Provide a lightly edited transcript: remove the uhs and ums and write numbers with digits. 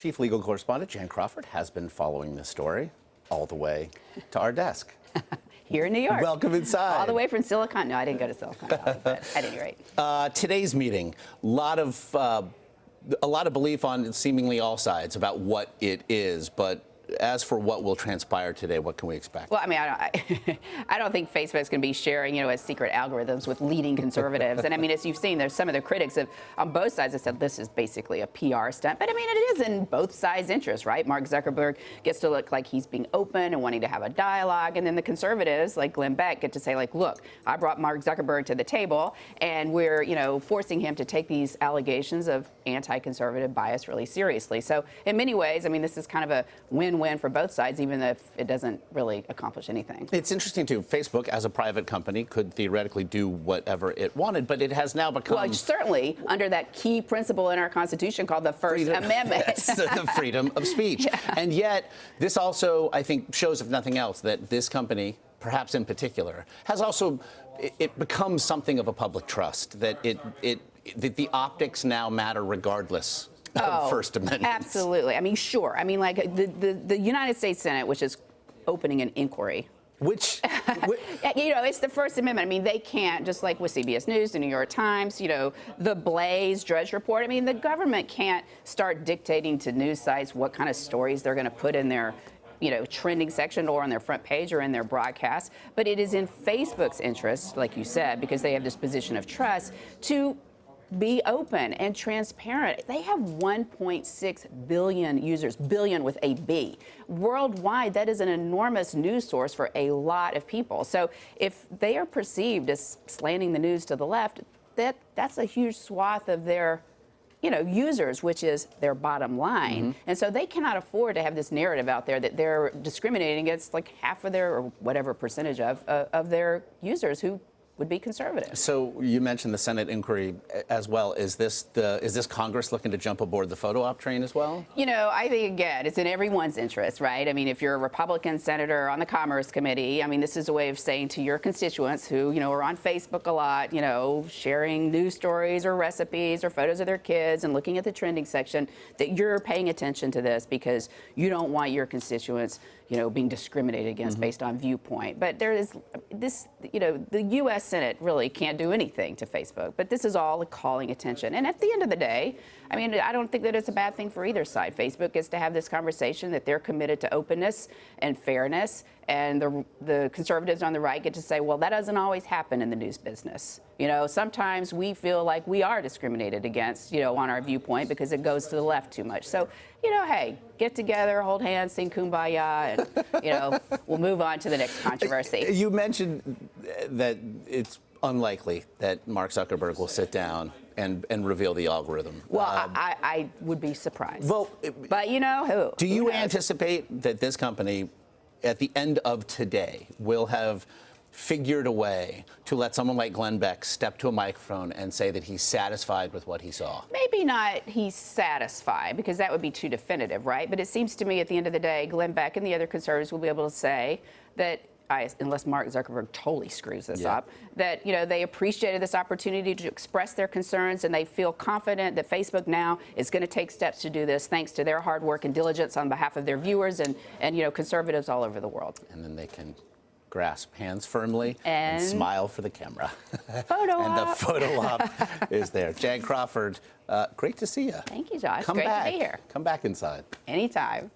Chief legal correspondent Jan Crawford has been following this story all the way to our desk. Here in New York. Welcome inside. All the way from Silicon. No, I didn't go to Silicon Valley, but at any rate. Today's meeting, a lot of belief on seemingly all sides about what it is, but as for what will transpire today, what can we expect? Well, I mean, I don't think Facebook's going to be sharing, its secret algorithms with leading conservatives. And I mean, as you've seen, there's some of the critics on both sides have said this is basically a PR stunt. But I mean, it is in both sides' interest, right? Mark Zuckerberg gets to look like he's being open and wanting to have a dialogue. And then the conservatives, like Glenn Beck, get to say, like, look, I brought Mark Zuckerberg to the table, and we're, forcing him to take these allegations of anti-conservative bias really seriously. So in many ways, I mean, this is kind of a win-win for both sides, even if it doesn't really accomplish anything. It's interesting, too. Facebook, as a private company, could theoretically do whatever it wanted, but it has now become... Well, certainly under that key principle in our Constitution called the First Amendment. Yes, the freedom of speech. Yeah. And yet, this also, I think, shows, if nothing else, that this company, perhaps in particular, has also... It becomes something of a public trust, that the optics now matter regardless of First Amendment. Absolutely. I mean, sure. I mean, like the United States Senate, which is opening an inquiry. Which it's the First Amendment. I mean, they can't, just like with CBS News, the New York Times, the Blaze, Drudge Report. I mean, the government can't start dictating to news sites what kind of stories they're going to put in their trending section or on their front page or in their broadcast. But it is in Facebook's interest, like you said, because they have this position of trust, to be open and transparent. They have 1.6 billion users, billion with a B. Worldwide, that is an enormous news source for a lot of people. So if they are perceived as slanting the news to the left, that's a huge swath of their users, which is their bottom line. And so they cannot afford to have this narrative out there that they're discriminating against like half of their, or whatever percentage of their users who would be conservative. So you mentioned the Senate inquiry as well. Is this Congress looking to jump aboard the photo op train as well? I think, again, it's in everyone's interest, right? I mean, if you're a Republican senator on the Commerce Committee, I mean, this is a way of saying to your constituents who, are on Facebook a lot, sharing news stories or recipes or photos of their kids and looking at the trending section, that you're paying attention to this because you don't want your constituents, being discriminated against based on viewpoint. But there is this, the U.S. Senate really can't do anything to Facebook, but this is all calling attention. And at the end of the day, I mean, I don't think that it's a bad thing for either side. Facebook gets to have this conversation that they're committed to openness and fairness, and the conservatives on the right get to say, well, that doesn't always happen in the news business. Sometimes we feel like we are discriminated against, on our viewpoint because it goes to the left too much. So, hey, get together, hold hands, sing Kumbaya, and, we'll move on to the next controversy. You mentioned that it's unlikely that Mark Zuckerberg will sit down and reveal the algorithm. Well, I would be surprised. Well, but who? Do you anticipate that this company, at the end of today, will have figured a way to let someone like Glenn Beck step to a microphone and say that he's satisfied with what he saw? Maybe not he's satisfied, because that would be too definitive, right? But it seems to me at the end of the day, Glenn Beck and the other conservatives will be able to say that, unless Mark Zuckerberg totally screws this up, that they appreciated this opportunity to express their concerns, and they feel confident that Facebook now is going to take steps to do this thanks to their hard work and diligence on behalf of their viewers and conservatives all over the world. And then they can grasp hands firmly and smile for the camera. Photo op. And the photo op is there. Jan Crawford, great to see you. Thank you, Josh. Come great back. to be here. Come back inside. Anytime.